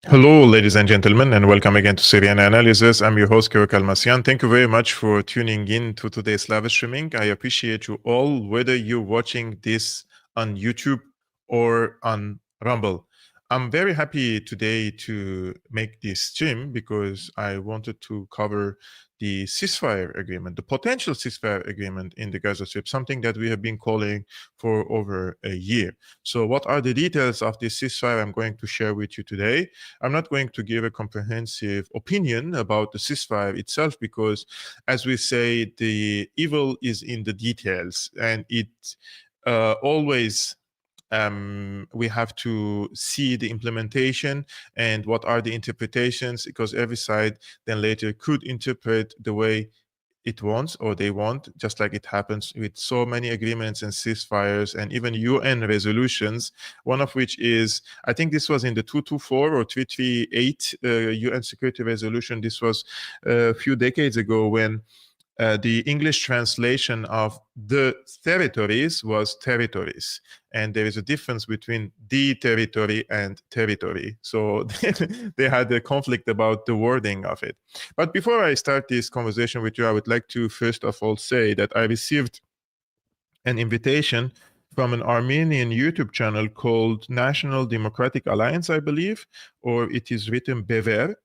Hello, ladies and gentlemen, and welcome again to Syriana Analysis. I'm your host, Kevork Almassian. Thank you very much for tuning in to today's live streaming. I appreciate you all, whether you're watching this on YouTube or on Rumble. I'm very happy today to make this stream because I wanted to cover the ceasefire agreement, the potential ceasefire agreement in the Gaza Strip, something that we have been calling for over a year. So what are the details of this ceasefire I'm going to share with you today? I'm not going to give a comprehensive opinion about the ceasefire itself because, as we say, the evil is in the details, and it always we have to see the implementation and what are the interpretations, because every side then later could interpret the way it wants or they want, just like it happens with so many agreements and ceasefires and even UN resolutions, one of which is, I think this was in the 224 or 338 UN Security Resolution. This was a few decades ago when the English translation of the territories was territories. And there is a difference between the territory and territory. So they had a conflict about the wording of it. But before I start this conversation with you, I would like to first of all say that I received an invitation from an Armenian YouTube channel called National Democratic Alliance, I believe, or it is written Bever.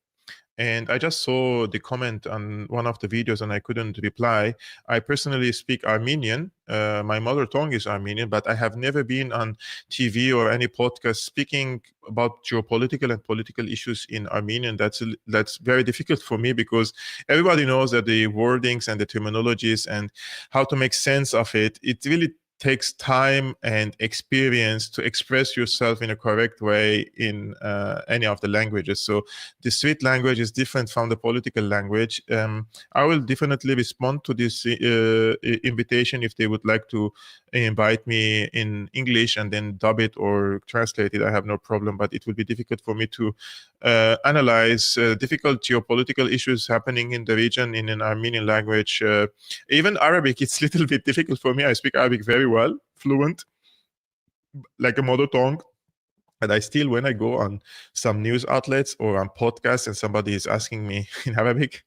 And I just saw the comment on one of the videos and I couldn't reply. I personally speak Armenian. My mother tongue is Armenian, but I have never been on TV or any podcast speaking about geopolitical and political issues in Armenian. That's very difficult for me because everybody knows that the wordings and the terminologies and how to make sense of it, it really takes time and experience to express yourself in a correct way in any of the languages. So the street language is different from the political language. I will definitely respond to this invitation if they would like to invite me in English and then dub it or translate it. I have no problem, but it will be difficult for me to analyze difficult geopolitical issues happening in the region in an Armenian language. Even Arabic, it's a little bit difficult for me. I speak Arabic very well, fluent, like a mother tongue. And I still, when I go on some news outlets or on podcasts and somebody is asking me in Arabic,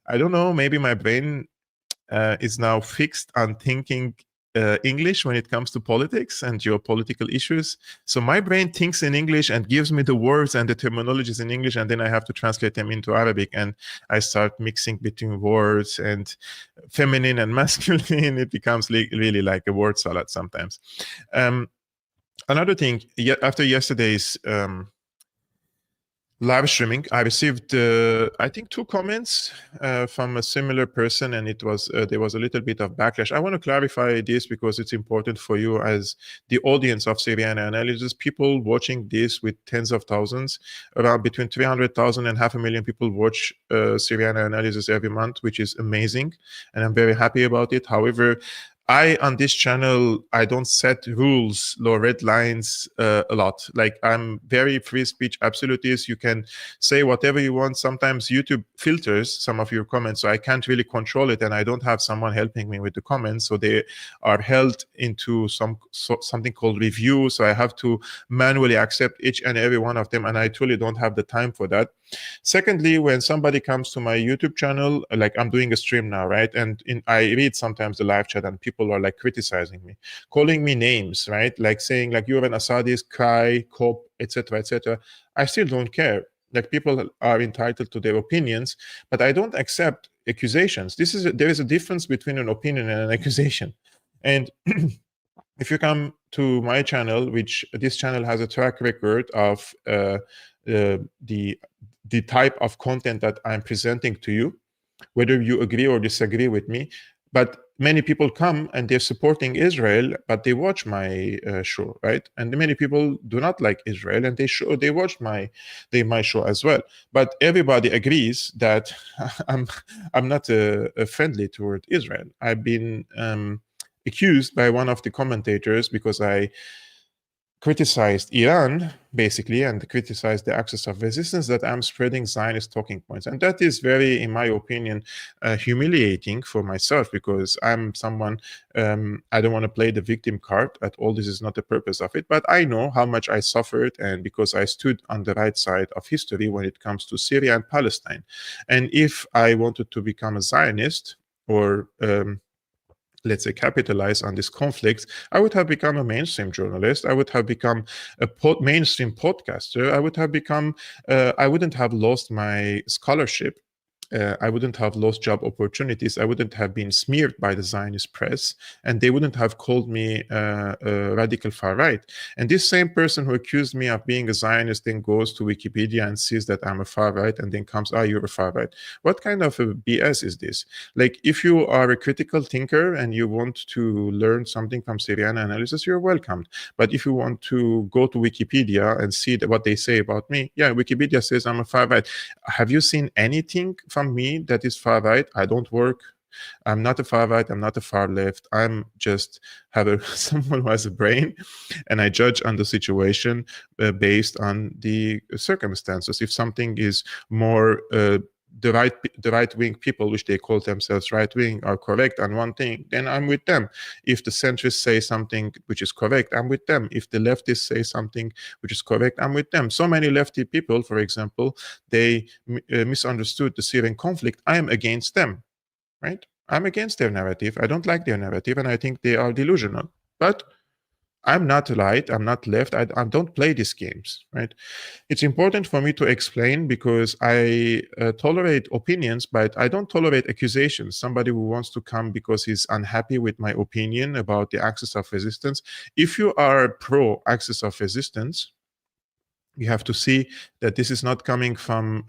I don't know, maybe my brain is now fixed on thinking English when it comes to politics and geopolitical issues. So my brain thinks in English and gives me the words and the terminologies in English, and then I have to translate them into Arabic. And I start mixing between words and feminine and masculine. It becomes really like a word salad sometimes. Another thing, after yesterday's live streaming, I received, I think, 2 comments from a similar person, and it was there was a little bit of backlash. I want to clarify this because it's important for you as the audience of Syriana Analysis. People watching this with tens of thousands, around between 300,000 and 500,000 people watch Syriana Analysis every month, which is amazing, and I'm very happy about it. However, on this channel, I don't set rules or red lines a lot. Like, I'm very free speech absolutist. You can say whatever you want. Sometimes YouTube filters some of your comments, so I can't really control it, and I don't have someone helping me with the comments. So they are held into something called review. So I have to manually accept each and every one of them, and I truly don't have the time for that. Secondly, when somebody comes to my YouTube channel, like I'm doing a stream now, right? And I read sometimes the live chat and people are like criticizing me, calling me names, right? Like saying like you're an Assadist, cry, cop, etc., etc. I still don't care. Like, people are entitled to their opinions, but I don't accept accusations. There is a difference between an opinion and an accusation. And if you come to my channel, which this channel has a track record of the type of content that I'm presenting to you, whether you agree or disagree with me, but many people come and they're supporting Israel, but they watch my show, right? And many people do not like Israel, and they watch my show as well. But everybody agrees that I'm not friendly toward Israel. I've been accused by one of the commentators because I criticized Iran, basically, and criticized the axis of resistance, that I'm spreading Zionist talking points. And that is very, in my opinion, humiliating for myself, because I'm someone, I don't want to play the victim card at all. This is not the purpose of it. But I know how much I suffered, and because I stood on the right side of history when it comes to Syria and Palestine. And if I wanted to become a Zionist, or let's say, capitalize on this conflict, I would have become a mainstream journalist. I would have become a mainstream podcaster. I would have become, I wouldn't have lost my scholarship. I wouldn't have lost job opportunities. I wouldn't have been smeared by the Zionist press, and they wouldn't have called me a radical far right. And this same person who accused me of being a Zionist then goes to Wikipedia and sees that I'm a far right, and then comes, "Ah, you're a far right." What kind of a BS is this? Like, if you are a critical thinker and you want to learn something from Syriana Analysis, you're welcomed. But if you want to go to Wikipedia and see what they say about me, yeah, Wikipedia says I'm a far right. Have you seen anything from me that is far right? I don't work. I'm not a far right. I'm not a far left. I'm just someone who has a brain, and I judge on the situation based on the circumstances. If something is more the right wing people, which they call themselves right wing, are correct on one thing, then I'm with them. If the centrists say something which is correct, I'm with them. If the leftists say something which is correct, I'm with them. So many lefty people, for example, they misunderstood the Syrian conflict. I am against them, right? I'm against their narrative. I don't like their narrative, and I think they are delusional. But I'm not right, I'm not left, I don't play these games, right? It's important for me to explain, because I tolerate opinions, but I don't tolerate accusations. Somebody who wants to come because he's unhappy with my opinion about the axis of resistance. If you are pro axis of resistance, you have to see that this is not coming from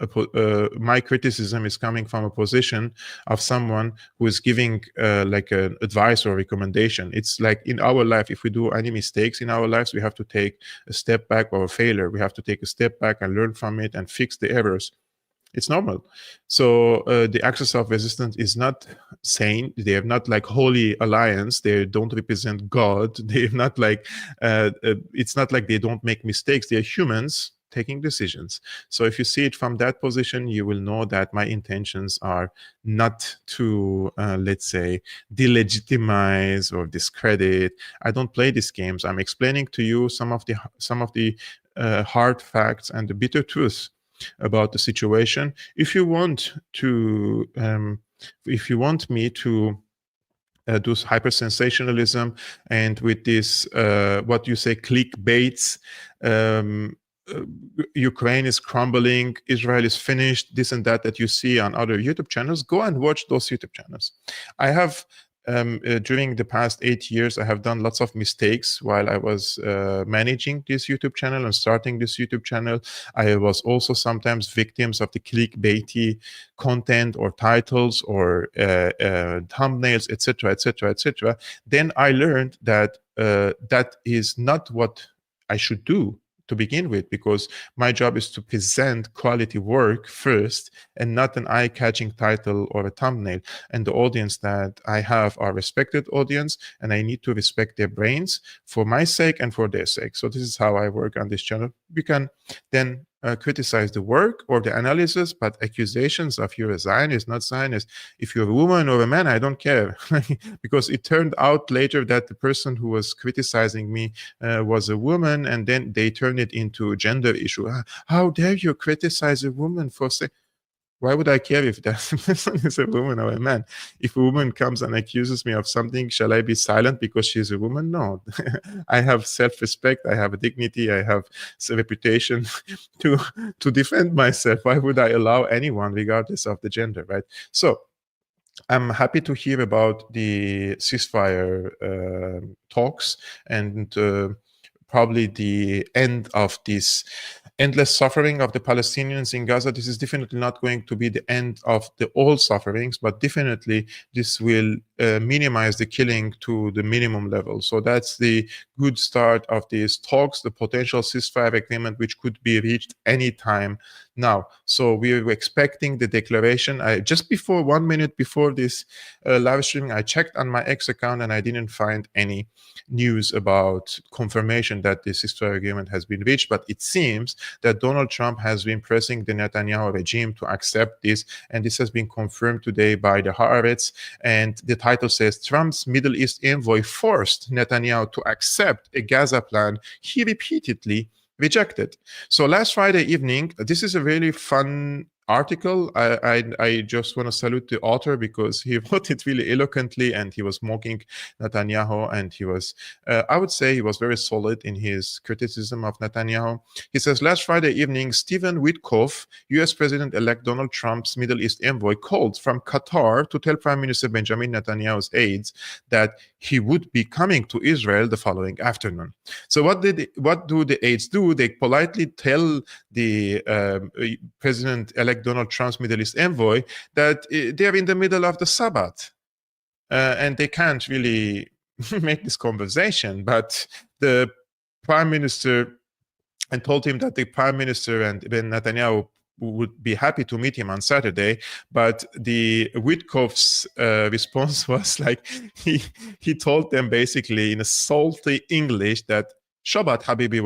my criticism is coming from a position of someone who is giving like an advice or recommendation. It's like in our life, if we do any mistakes in our lives, we have to take a step back, or a failure. We have to take a step back and learn from it and fix the errors. It's normal. So the axis of resistance is not sane. They have not like holy alliance. They don't represent God. They're not like, it's not like they don't make mistakes. They're humans taking decisions. So if you see it from that position, you will know that my intentions are not to, let's say, delegitimize or discredit. I don't play these games. I'm explaining to you some of the hard facts and the bitter truth about the situation. If you want me to do hyper-sensationalism, and with this, what you say, clickbaits, Ukraine is crumbling, Israel is finished, this and that you see on other YouTube channels, go and watch those YouTube channels. I have during the past 8 years, I have done lots of mistakes while I was managing this YouTube channel and starting this YouTube channel. I was also sometimes victims of the clickbaity content or titles or thumbnails, etc., etc., etc. Then I learned that that is not what I should do to begin with, because my job is to present quality work first, and not an eye-catching title or a thumbnail. And the audience that I have are respected audience, and I need to respect their brains for my sake and for their sake. So this is how I work on this channel. You can then criticize the work or the analysis, but accusations of you're a Zionist, not Zionist. If you're a woman or a man, I don't care. Because it turned out later that the person who was criticizing me was a woman, and then they turned it into a gender issue. How dare you criticize a woman for saying? Why would I care if that person is a woman or a man? If a woman comes and accuses me of something, shall I be silent because she's a woman? No. I have self-respect, I have a dignity, I have a reputation to defend myself. Why would I allow anyone, regardless of the gender, right? So I'm happy to hear about the ceasefire talks, and probably the end of this endless suffering of the Palestinians in Gaza. This is definitely not going to be the end of all sufferings, but definitely this will minimize the killing to the minimum level. So that's the good start of these talks, the potential ceasefire agreement, which could be reached anytime now. So we were expecting the declaration. Just before 1 minute before this live streaming, I checked on my X account and I didn't find any news about confirmation that the ceasefire agreement has been reached. But it seems that Donald Trump has been pressing the Netanyahu regime to accept this, and this has been confirmed today by the Haaretz. And the title says, Trump's Middle East envoy forced Netanyahu to accept a Gaza plan he repeatedly rejected. So last Friday evening, this is a really fun article. I just want to salute the author because he wrote it really eloquently, and he was mocking Netanyahu, and he was, I would say, he was very solid in his criticism of Netanyahu. He says, last Friday evening, Stephen Witkoff, U.S. President-elect Donald Trump's Middle East envoy, called from Qatar to tell Prime Minister Benjamin Netanyahu's aides that he would be coming to Israel the following afternoon. So what do the aides do? They politely tell the President-elect Donald Trump's Middle East envoy that they're in the middle of the Sabbath and they can't really make this conversation. But the Prime Minister and told him that the Prime Minister and Netanyahu would be happy to meet him on Saturday, but the Witkoff's response was like he told them basically in a salty English that Shabbat Habibi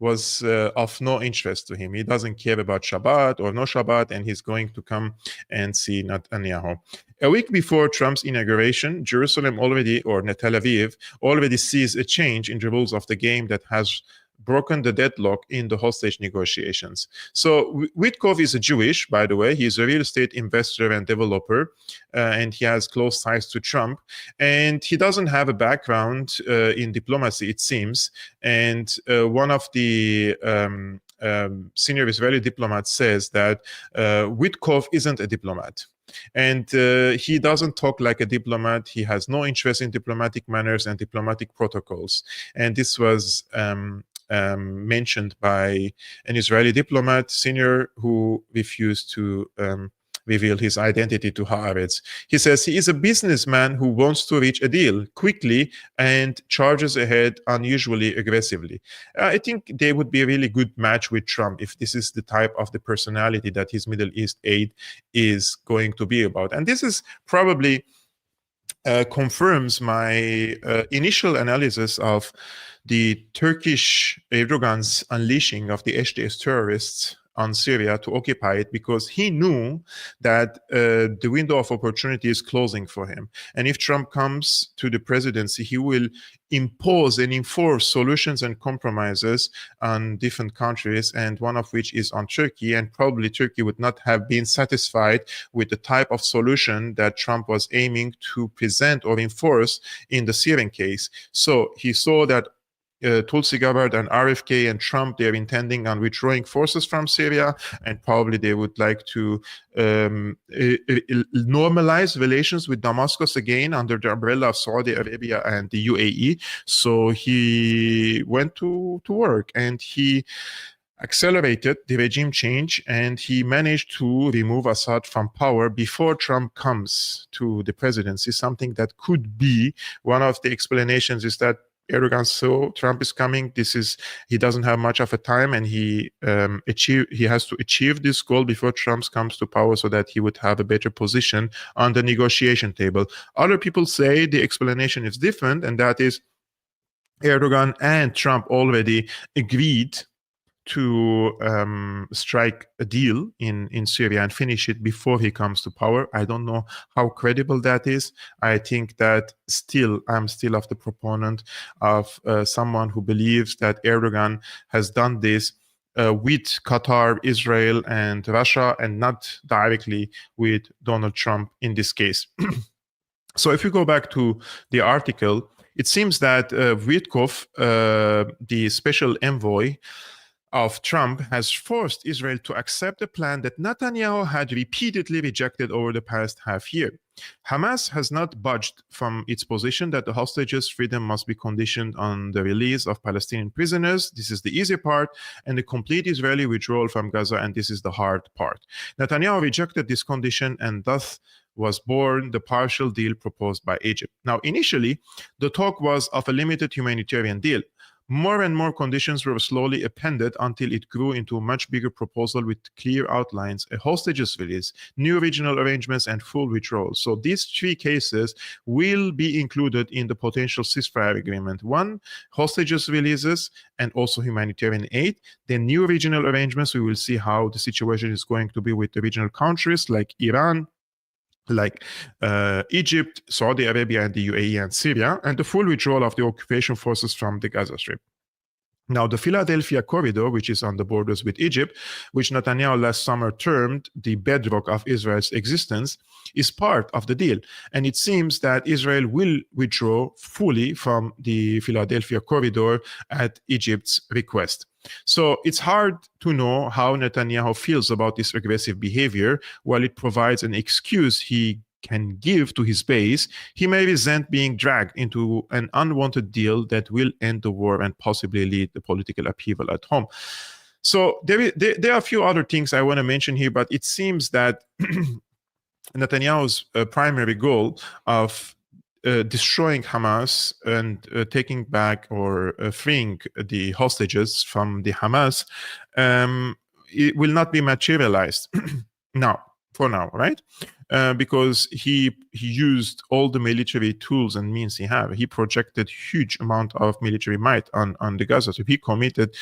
was of no interest to him. He doesn't care about Shabbat or no Shabbat, and he's going to come and see Netanyahu. A week before Trump's inauguration, Jerusalem already, or Tel Aviv, already sees a change in the rules of the game that has broken the deadlock in the hostage negotiations. So Witkoff is a Jewish, by the way. He's a real estate investor and developer, and he has close ties to Trump. And he doesn't have a background in diplomacy, it seems. And one of the senior Israeli diplomats says that Witkoff isn't a diplomat. And he doesn't talk like a diplomat. He has no interest in diplomatic manners and diplomatic protocols. And this was mentioned by an Israeli diplomat, senior, who refused to reveal his identity to Haaretz. He says he is a businessman who wants to reach a deal quickly and charges ahead unusually aggressively. I think they would be a really good match with Trump if this is the type of the personality that his Middle East aid is going to be about. And this is probably confirms my initial analysis of the Turkish Erdogan's unleashing of the HTS terrorists on Syria to occupy it, because he knew that the window of opportunity is closing for him. And if Trump comes to the presidency, he will impose and enforce solutions and compromises on different countries, and one of which is on Turkey. And probably Turkey would not have been satisfied with the type of solution that Trump was aiming to present or enforce in the Syrian case. So he saw that Tulsi Gabbard and RFK and Trump, they're intending on withdrawing forces from Syria, and probably they would like to normalize relations with Damascus again under the umbrella of Saudi Arabia and the UAE. So he went to work, and he accelerated the regime change, and he managed to remove Assad from power before Trump comes to the presidency. Something that could be one of the explanations is that Erdogan saw Trump is coming. He doesn't have much of a time, and he has to achieve this goal before Trump comes to power, so that he would have a better position on the negotiation table. Other people say the explanation is different, and that is Erdogan and Trump already agreed to strike a deal in Syria and finish it before he comes to power. I don't know how credible that is. I think that I'm still of the proponent of someone who believes that Erdogan has done this with Qatar, Israel, and Russia, and not directly with Donald Trump in this case. So if we go back to the article, it seems that Witkoff, the special envoy of Trump, has forced Israel to accept a plan that Netanyahu had repeatedly rejected over the past half year. Hamas has not budged from its position that the hostages' freedom must be conditioned on the release of Palestinian prisoners. This is the easy part, and the complete Israeli withdrawal from Gaza, and this is the hard part. Netanyahu rejected this condition and thus was born the partial deal proposed by Egypt. Now, initially, the talk was of a limited humanitarian deal. More and more conditions were slowly appended until it grew into a much bigger proposal with clear outlines, a hostages release, new regional arrangements, and full withdrawal. So these three cases will be included in the potential ceasefire agreement. One, hostages releases and also humanitarian aid. Then new regional arrangements, we will see how the situation is going to be with the regional countries like Iran, like Egypt, Saudi Arabia, and the UAE and Syria, and the full withdrawal of the occupation forces from the Gaza Strip. Now, the Philadelphia corridor, which is on the borders with Egypt, which Netanyahu last summer termed the bedrock of Israel's existence, is part of the deal. And it seems that Israel will withdraw fully from the Philadelphia corridor at Egypt's request. So it's hard to know how Netanyahu feels about this aggressive behavior. While it provides an excuse he can give to his base, he may resent being dragged into an unwanted deal that will end the war and possibly lead to political upheaval at home. So there are a few other things I want to mention here, but it seems that Netanyahu's primary goal of destroying Hamas and taking back or freeing the hostages from the Hamas, it will not be materialized for now, right? Because he used all the military tools and means he had. He projected huge amount of military might on the Gaza. So he committed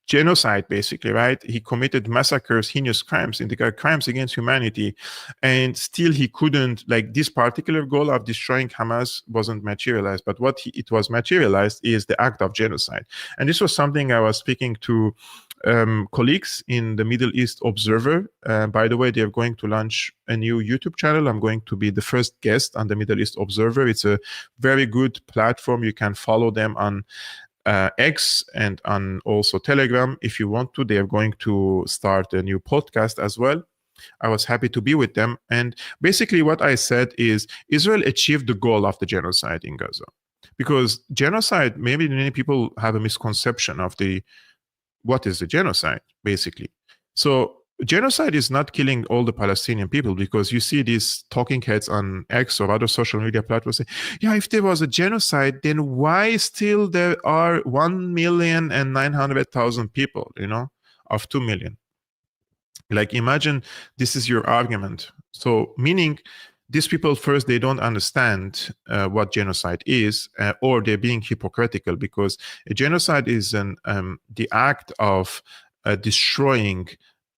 genocide, basically, right? He committed massacres, heinous crimes, crimes against humanity, and still he couldn't, like, this particular goal of destroying Hamas wasn't materialized. But what it was materialized is the act of genocide. And this was something I was speaking to colleagues in the Middle East Observer. By the way, they're going to launch a new YouTube channel. I'm going to be the first guest on the Middle East Observer. It's a very good platform. You can follow them on X and on also Telegram if you want to. They are going to start a new podcast as well. I was happy to be with them. And basically what I said is Israel achieved the goal of the genocide in Gaza. Because genocide, maybe many people have a misconception of what is the genocide, basically. So genocide is not killing all the Palestinian people, because you see these talking heads on X or other social media platforms say, yeah, if there was a genocide, then why still there are 1,900,000 people, of 2 million? Like, imagine this is your argument. So meaning these people, first, they don't understand what genocide is, or they're being hypocritical, because a genocide is the act of destroying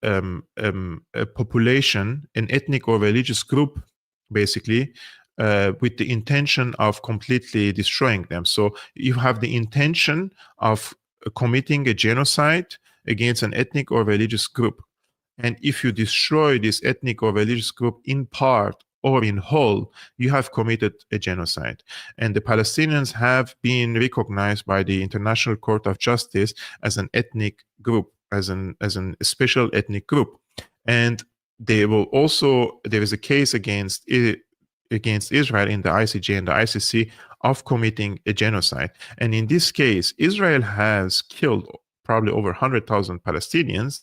a population, an ethnic or religious group, basically, with the intention of completely destroying them. So you have the intention of committing a genocide against an ethnic or religious group. And if you destroy this ethnic or religious group in part or in whole, you have committed a genocide. And the Palestinians have been recognized by the International Court of Justice as an ethnic group, as an special ethnic group. And there is a case against Israel in the ICJ and the ICC of committing a genocide. And in this case, Israel has killed probably over 100,000 Palestinians,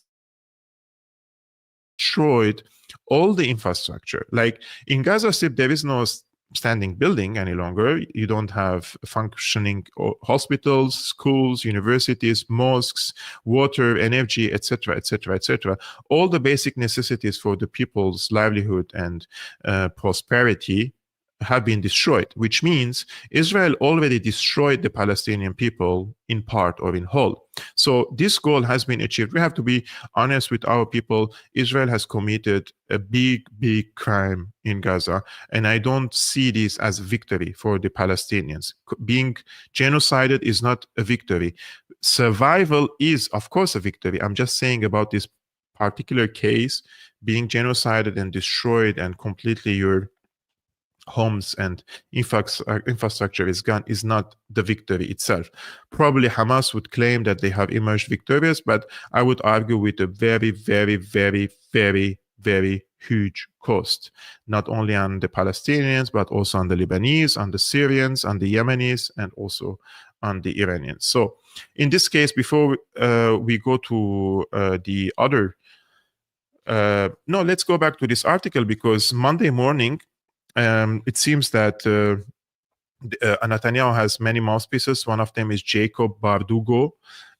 destroyed all the infrastructure. Like in Gaza Strip, there is no standing building any longer. You don't have functioning hospitals, schools, universities, mosques, water, energy, etc., etc., etc. All the basic necessities for the people's livelihood and prosperity have been destroyed, which means Israel already destroyed the Palestinian people in part or in whole. So this goal has been achieved. We have to be honest with our people. Israel has committed a big, big crime in Gaza, and I don't see this as a victory for the Palestinians. Being genocided is not a victory. Survival is, of course, a victory. I'm just saying about this particular case, being genocided and destroyed and completely your homes and infrastructure is gone is not the victory itself. Probably Hamas would claim that they have emerged victorious, but I would argue with a very, very, very, very, very huge cost, not only on the Palestinians, but also on the Lebanese, on the Syrians, on the Yemenis, and also on the Iranians. So in this case, before we go to the other no, let's go back to this article, because Monday morning, it seems that Netanyahu has many mouthpieces. One of them is Jacob Bardugo,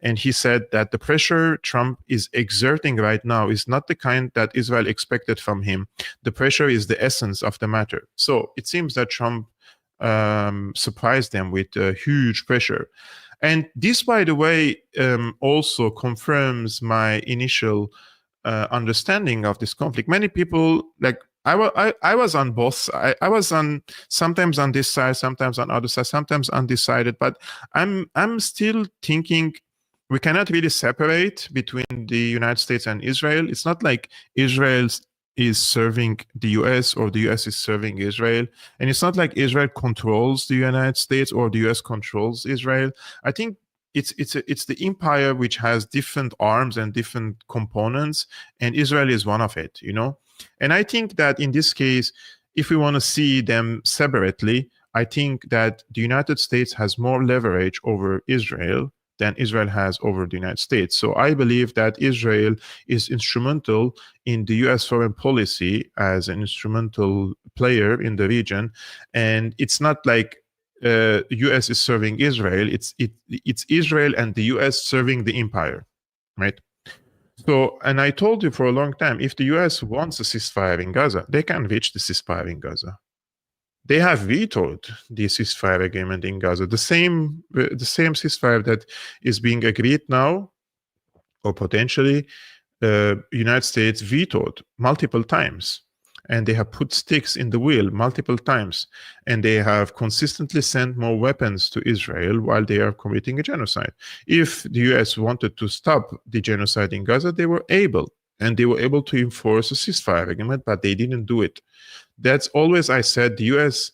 and he said that the pressure Trump is exerting right now is not the kind that Israel expected from him. The pressure is the essence of the matter. So it seems that Trump surprised them with huge pressure. And this, by the way, also confirms my initial understanding of this conflict. Many people, like, I was on both. I was on sometimes on this side, sometimes on other side, sometimes undecided. But I'm still thinking we cannot really separate between the United States and Israel. It's not like Israel is serving the US or the US is serving Israel, and it's not like Israel controls the United States or the US controls Israel. I think it's the empire which has different arms and different components, and Israel is one of it, you know. And I think that in this case, if we want to see them separately, I think that the United States has more leverage over Israel than Israel has over the United States. So I believe that Israel is instrumental in the US foreign policy as an instrumental player in the region. And it's not like US is serving Israel, it's Israel and the US serving the empire, right? So, and I told you for a long time, if the US wants a ceasefire in Gaza, they can reach the ceasefire in Gaza. They have vetoed the ceasefire agreement in Gaza. The same ceasefire that is being agreed now, or potentially, United States vetoed multiple times. And they have put sticks in the wheel multiple times. And they have consistently sent more weapons to Israel while they are committing a genocide. If the US wanted to stop the genocide in Gaza, they were able. And they were able to enforce a ceasefire agreement, but they didn't do it. That's always, I said, the US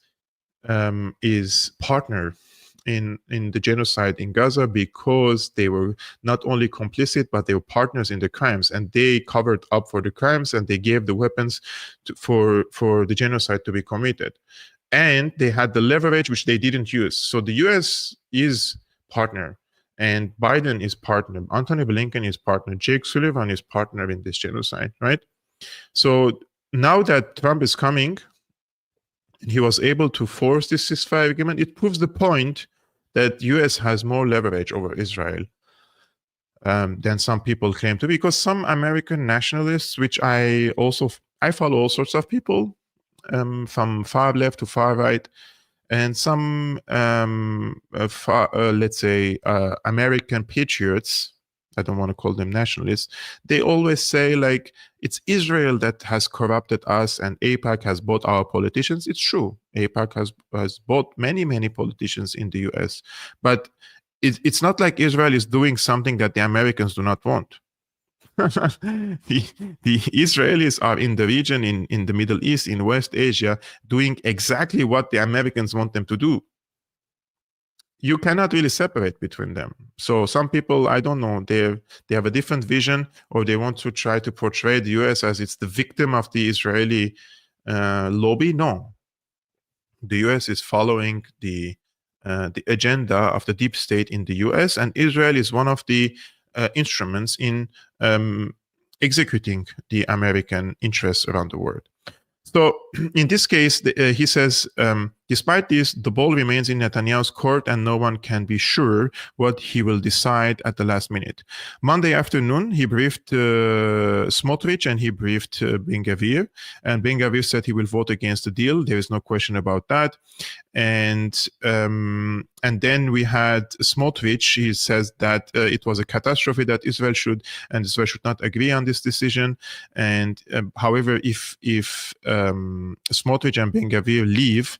is partner in the genocide in Gaza because they were not only complicit, but they were partners in the crimes, and they covered up for the crimes, and they gave the weapons for the genocide to be committed. And they had the leverage which they didn't use. So the US is partner, and Biden is partner, Antony Blinken is partner, Jake Sullivan is partner in this genocide, right? So now that Trump is coming, and he was able to force this ceasefire agreement, it proves the point that US has more leverage over Israel than some people claim to, because some American nationalists, which I follow all sorts of people from far left to far right, and some let's say American patriots, I don't want to call them nationalists, they always say, like, it's Israel that has corrupted us and AIPAC has bought our politicians. It's true. AIPAC has bought many politicians in the US. But it's not like Israel is doing something that the Americans do not want. the Israelis are in the region, in the Middle East, in West Asia, doing exactly what the Americans want them to do. You cannot really separate between them. So some people, I don't know, they have a different vision, or they want to try to portray the US as it's the victim of the Israeli lobby. No, the US is following the agenda of the deep state in the US, and Israel is one of the instruments in executing the American interests around the world. So in this case, he says, despite this, the ball remains in Netanyahu's court and no one can be sure what he will decide at the last minute. Monday afternoon, he briefed Smotrich and he briefed Ben-Gvir, and Ben-Gvir said he will vote against the deal. There is no question about that. And then we had Smotrich. He says that it was a catastrophe that Israel should not agree on this decision. And however, if Smotrich and Ben-Gvir leave,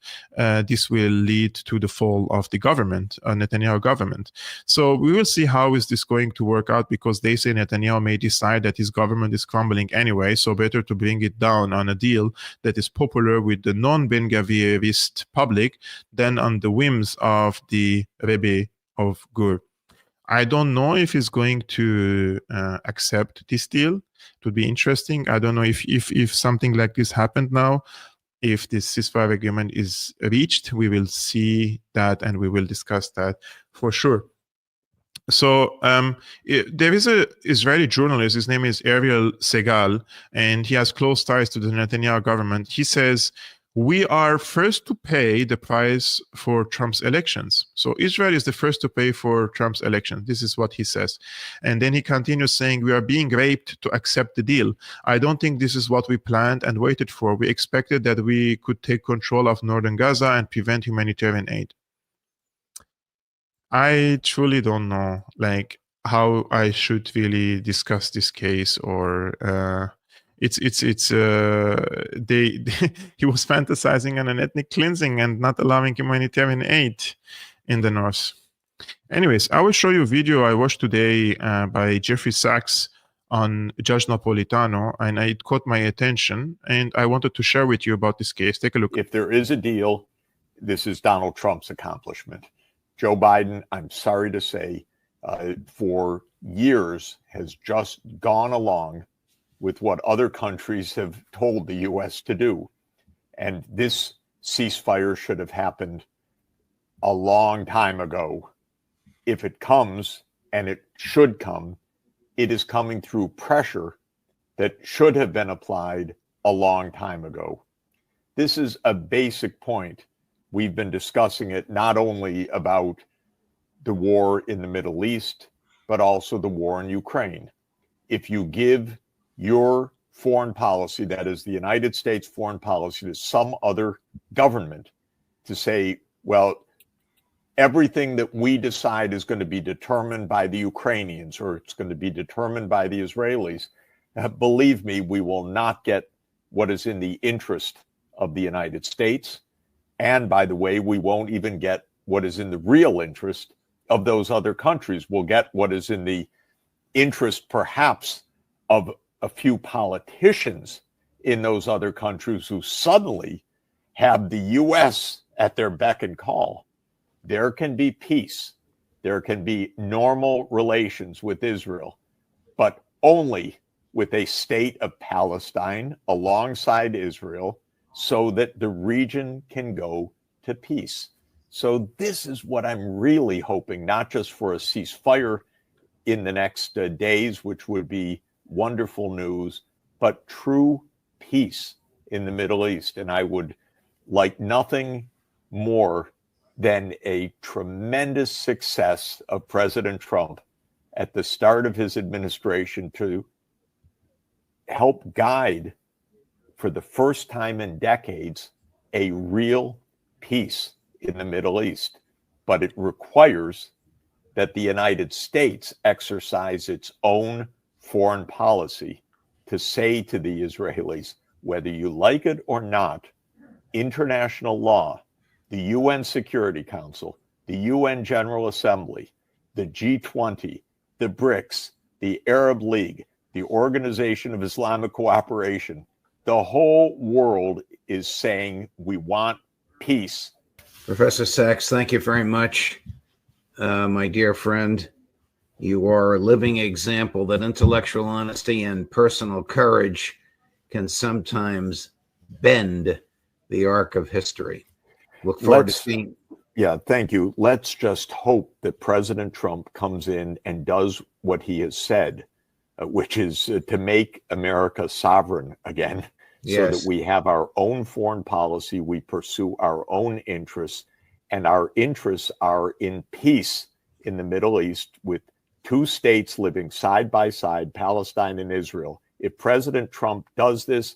this will lead to the fall of the government, Netanyahu government. So we will see how is this going to work out, because they say Netanyahu may decide that his government is crumbling anyway, so better to bring it down on a deal that is popular with the non-Ben-Gvirist public than on the whims of the Rebbe of Gur. I don't know if he's going to accept this deal. It would be interesting. I don't know if something like this happened now. If this ceasefire agreement is reached, we will see that and we will discuss that for sure. So there is a Israeli journalist. His name is Ariel Segal, and he has close ties to the Netanyahu government. He says, we are first to pay the price for Trump's elections. So Israel is the first to pay for Trump's election. This is what he says. And then he continues saying, we are being raped to accept the deal. I don't think this is what we planned and waited for. We expected that we could take control of northern Gaza and prevent humanitarian aid. I truly don't know, like, how I should really discuss this case, or they he was fantasizing on an ethnic cleansing and not allowing humanitarian aid in the north. Anyways, I will show you a video I watched today by Jeffrey Sachs on Judge Napolitano, and it caught my attention, and I wanted to share with you about this case. Take a look. If there is a deal, this is Donald Trump's accomplishment. Joe Biden, I'm sorry to say, for years has just gone along with what other countries have told the U.S. to do. And this ceasefire should have happened a long time ago. If it comes, and it should come, it is coming through pressure that should have been applied a long time ago. This is a basic point. We've been discussing it not only about the war in the Middle East, but also the war in Ukraine. If you give your foreign policy, that is the United States foreign policy, to some other government to say, well, everything that we decide is going to be determined by the Ukrainians, or it's going to be determined by the Israelis, believe me, we will not get what is in the interest of the United States. And by the way, we won't even get what is in the real interest of those other countries. We'll get what is in the interest, perhaps, of a few politicians in those other countries who suddenly have the U.S. at their beck and call. There can be peace. There can be normal relations with Israel, but only with a state of Palestine alongside Israel, so that the region can go to peace. So this is what I'm really hoping, not just for a ceasefire in the next days, which would be wonderful news, but true peace in the Middle East. And I would like nothing more than a tremendous success of President Trump at the start of his administration to help guide, for the first time in decades, a real peace in the Middle East. But it requires that the United States exercise its own foreign policy to say to the Israelis, whether you like it or not, international law, the UN Security Council, the UN General Assembly, the G20, the BRICS, the Arab League, the Organization of Islamic Cooperation, the whole world is saying we want peace. Professor Sachs, thank you very much. My dear friend, you are a living example that intellectual honesty and personal courage can sometimes bend the arc of history. Look forward to seeing. Yeah, thank you. Let's just hope that President Trump comes in and does what he has said, which is to make America sovereign again, so that we have our own foreign policy, we pursue our own interests, and our interests are in peace in the Middle East with two states living side by side, Palestine and Israel. If President Trump does this,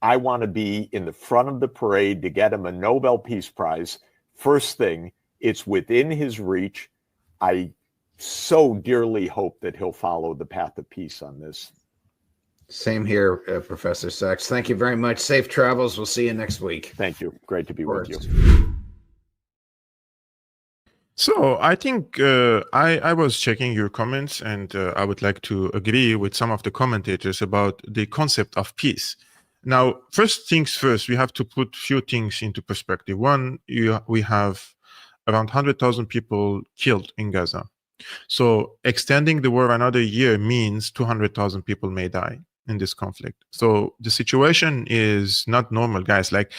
I want to be in the front of the parade to get him a Nobel Peace Prize. First thing, it's within his reach. I so dearly hope that he'll follow the path of peace on this. Same here, Professor Sachs. Thank you very much. Safe travels. We'll see you next week. Thank you. Great to be with you. So I think I was checking your comments, and I would like to agree with some of the commentators about the concept of peace. Now, first things first, we have to put few things into perspective. One, we have around 100,000 people killed in Gaza. So extending the war another year means 200,000 people may die in this conflict. So the situation is not normal, guys. Like,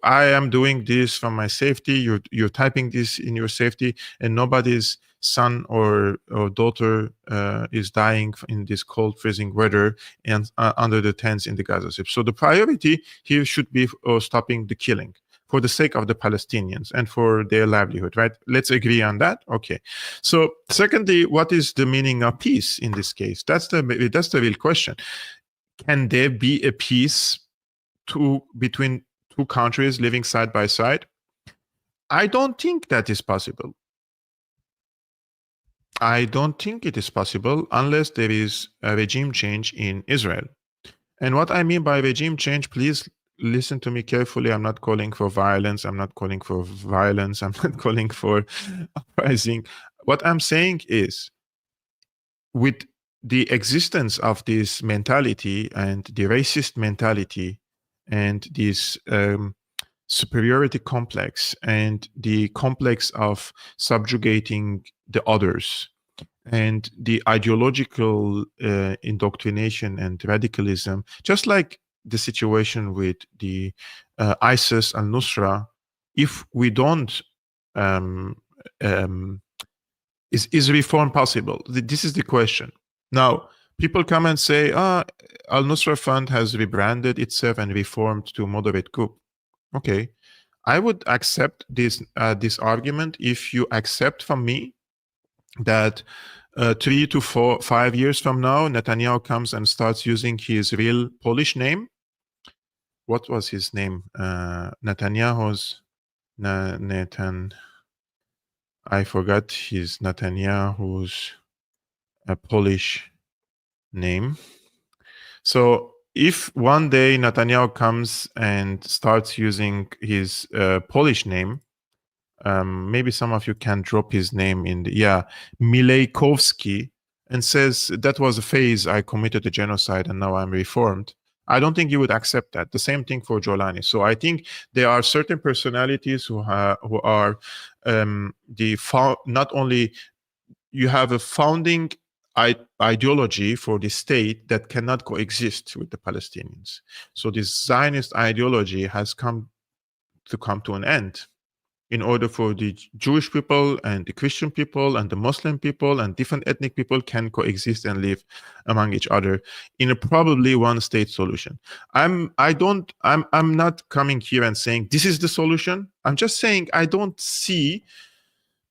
I am doing this for my safety. You're typing this in your safety, and nobody's son or daughter is dying in this cold, freezing weather and under the tents in the Gaza Strip. So the priority here should be stopping the killing for the sake of the Palestinians and for their livelihood, right? Let's agree on that. Okay. So secondly, what is the meaning of peace in this case? That's the real question. Can there be a peace between two countries living side by side? I don't think that is possible. I don't think it is possible unless there is a regime change in Israel. And what I mean by regime change, please listen to me carefully. I'm not calling for violence. I'm not calling for violence. I'm not calling for uprising. What I'm saying is, with the existence of this mentality and the racist mentality and this superiority complex and the complex of subjugating the others and the ideological indoctrination and radicalism, just like the situation with the ISIS and Nusra, if we don't, is reform possible? This is the question. Now, people come and say, Al-Nusra Fund has rebranded itself and reformed to moderate group. Okay, I would accept this argument if you accept from me that 3 to 5 years from now, Netanyahu comes and starts using his real Polish name. What was his name? Netanyahu's I forgot Netanyahu's Polish name. So if one day Netanyahu comes and starts using his Polish name, maybe some of you can drop his name in the, Milejkowski, and says that was a phase I committed a genocide and now I'm reformed. I don't think you would accept that. The same thing for Jolani. So I think there are certain personalities who are not only you have a founding ideology for the state that cannot coexist with the Palestinians. So this Zionist ideology has come to an end in order for the Jewish people and the Christian people and the Muslim people and different ethnic people can coexist and live among each other in a probably one-state solution. I'm not coming here and saying this is the solution. I'm just saying I don't see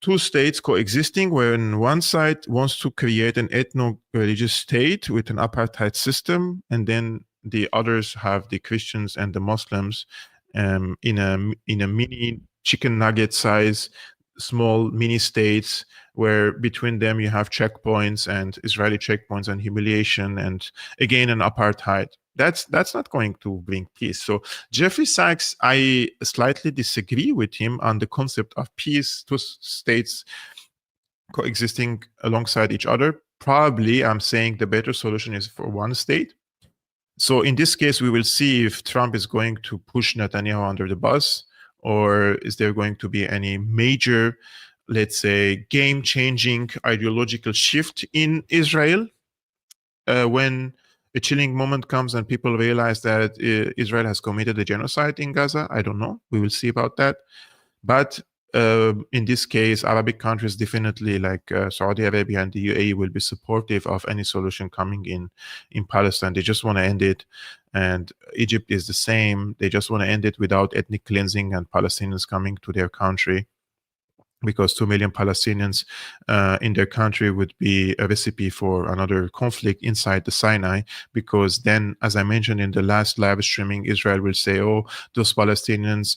two states coexisting where one side wants to create an ethno-religious state with an apartheid system, and then the others have the Christians and the Muslims in a mini chicken nugget size, small mini states where between them you have checkpoints and Israeli checkpoints and humiliation and again an apartheid. That's not going to bring peace. So Jeffrey Sachs, I slightly disagree with him on the concept of peace, two states coexisting alongside each other. Probably I'm saying the better solution is for one state. So in this case, we will see if Trump is going to push Netanyahu under the bus, or is there going to be any major, let's say, game-changing ideological shift in Israel when a chilling moment comes and people realize that Israel has committed a genocide in Gaza? I don't know. We will see about that. But in this case, Arabic countries definitely, like Saudi Arabia and the UAE, will be supportive of any solution coming in Palestine. They just want to end it. And Egypt is the same. They just want to end it without ethnic cleansing and Palestinians coming to their country, because 2 million Palestinians in their country would be a recipe for another conflict inside the Sinai, because then, as I mentioned in the last live streaming, Israel will say, oh, those Palestinians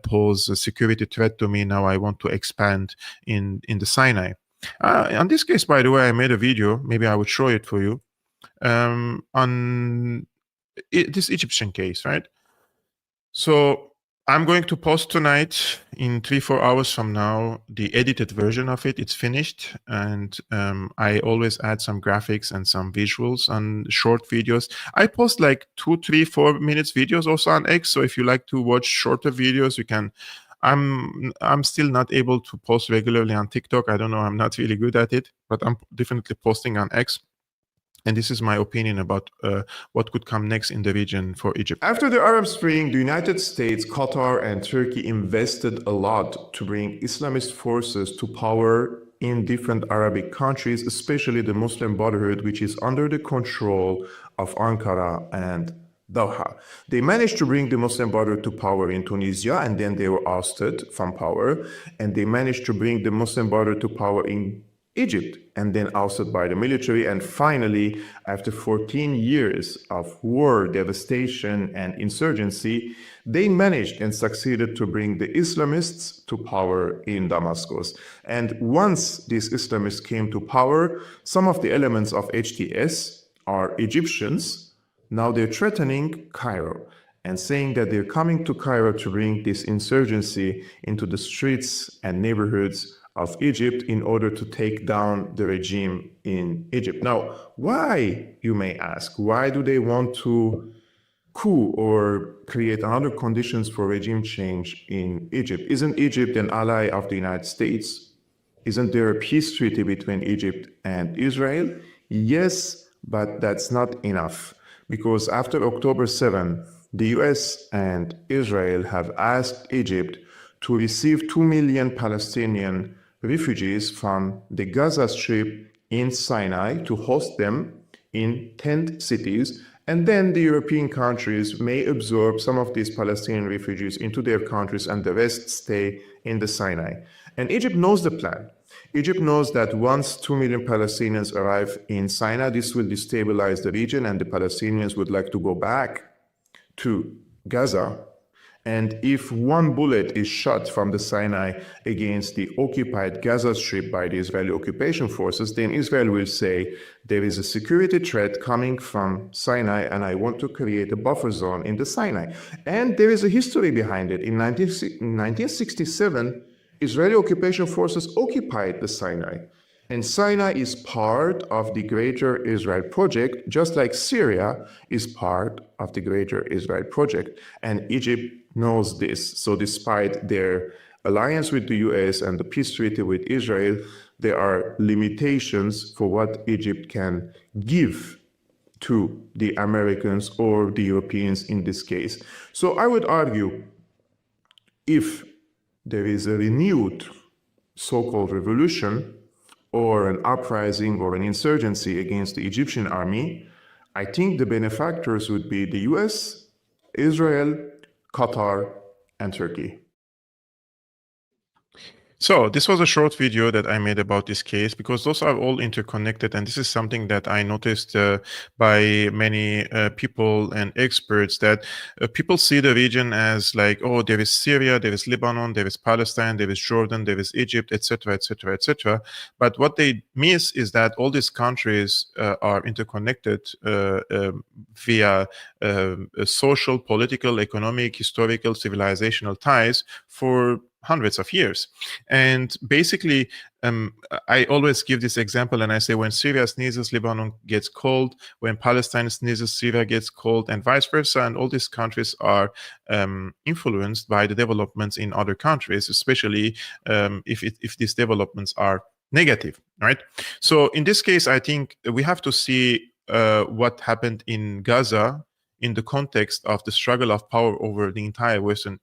pose a security threat to me, now I want to expand in the Sinai. On this case, by the way, I made a video, maybe I would show it for you, on this Egyptian case, right? So I'm going to post tonight, in 3-4 hours from now, the edited version of it. It's finished, and I always add some graphics and some visuals on short videos. I post like 2, 3, 4 minutes videos also on X. So if you like to watch shorter videos, you can. I'm still not able to post regularly on TikTok. I don't know. I'm not really good at it, but I'm definitely posting on X. And this is my opinion about what could come next in the region for Egypt. After the Arab Spring, the United States, Qatar, and Turkey invested a lot to bring Islamist forces to power in different Arabic countries, especially the Muslim Brotherhood, which is under the control of Ankara and Doha. They managed to bring the Muslim Brotherhood to power in Tunisia, and then they were ousted from power. And they managed to bring the Muslim Brotherhood to power in Egypt, and then ousted by the military. And finally, after 14 years of war, devastation, and insurgency, they managed and succeeded to bring the Islamists to power in Damascus. And once these Islamists came to power, some of the elements of HTS are Egyptians. Now they're threatening Cairo and saying that they're coming to Cairo to bring this insurgency into the streets and neighborhoods of Egypt in order to take down the regime in Egypt. Now, why, you may ask, why do they want to coup or create other conditions for regime change in Egypt? Isn't Egypt an ally of the United States? Isn't there a peace treaty between Egypt and Israel? Yes, but that's not enough, because after October 7, the US and Israel have asked Egypt to receive 2 million Palestinian refugees from the Gaza Strip in Sinai, to host them in tent cities, and then the European countries may absorb some of these Palestinian refugees into their countries and the rest stay in the Sinai. And Egypt knows the plan. Egypt knows that once 2 million Palestinians arrive in Sinai, this will destabilize the region, and the Palestinians would like to go back to Gaza. And if one bullet is shot from the Sinai against the occupied Gaza Strip by the Israeli occupation forces, then Israel will say, there is a security threat coming from Sinai, and I want to create a buffer zone in the Sinai. And there is a history behind it. In 1967, Israeli occupation forces occupied the Sinai. And Sinai is part of the Greater Israel Project, just like Syria is part of the Greater Israel Project. And Egypt knows this. So despite their alliance with the US and the peace treaty with Israel, there are limitations for what Egypt can give to the Americans or the Europeans in this case. So I would argue, if there is a renewed so-called revolution, or an uprising or an insurgency against the Egyptian army, I think the benefactors would be the US, Israel, Qatar, and Turkey. So this was a short video that I made about this case, because those are all interconnected, and this is something that I noticed by many people and experts, that people see the region as like, oh, there is Syria, there is Lebanon, there is Palestine, there is Jordan, there is Egypt, etc., etc., etc. But what they miss is that all these countries are interconnected via social, political, economic, historical, civilizational ties for hundreds of years. And basically, I always give this example, and I say, when Syria sneezes, Lebanon gets cold. When Palestine sneezes, Syria gets cold, and vice versa. And all these countries are influenced by the developments in other countries, especially if these developments are negative, right? So in this case, I think we have to see what happened in Gaza in the context of the struggle of power over the entire Western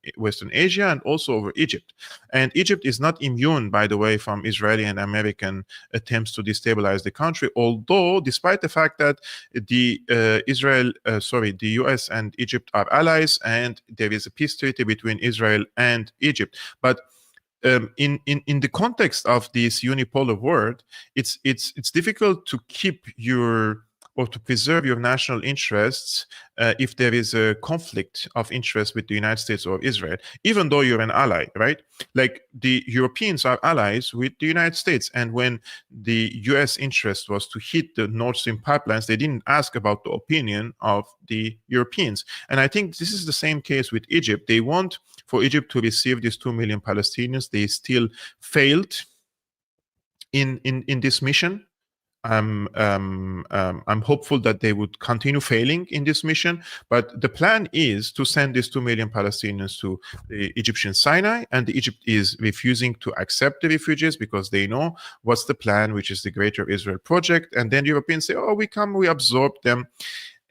Asia, and also over Egypt. And Egypt is not immune, by the way, from Israeli and American attempts to destabilize the country, although despite the fact that the US and Egypt are allies, and there is a peace treaty between Israel and Egypt. But in the context of this unipolar world, it's difficult to keep or to preserve your national interests if there is a conflict of interest with the United States or Israel, even though you're an ally, right? Like, the Europeans are allies with the United States, and when the US interest was to hit the Nord Stream pipelines, they didn't ask about the opinion of the Europeans. And I think this is the same case with Egypt. They want for Egypt to receive these 2 million Palestinians. They still failed in this mission. I'm hopeful that they would continue failing in this mission, but the plan is to send these 2 million Palestinians to the Egyptian Sinai, and Egypt is refusing to accept the refugees because they know what's the plan, which is the Greater Israel Project. And then Europeans say, oh, we absorb them.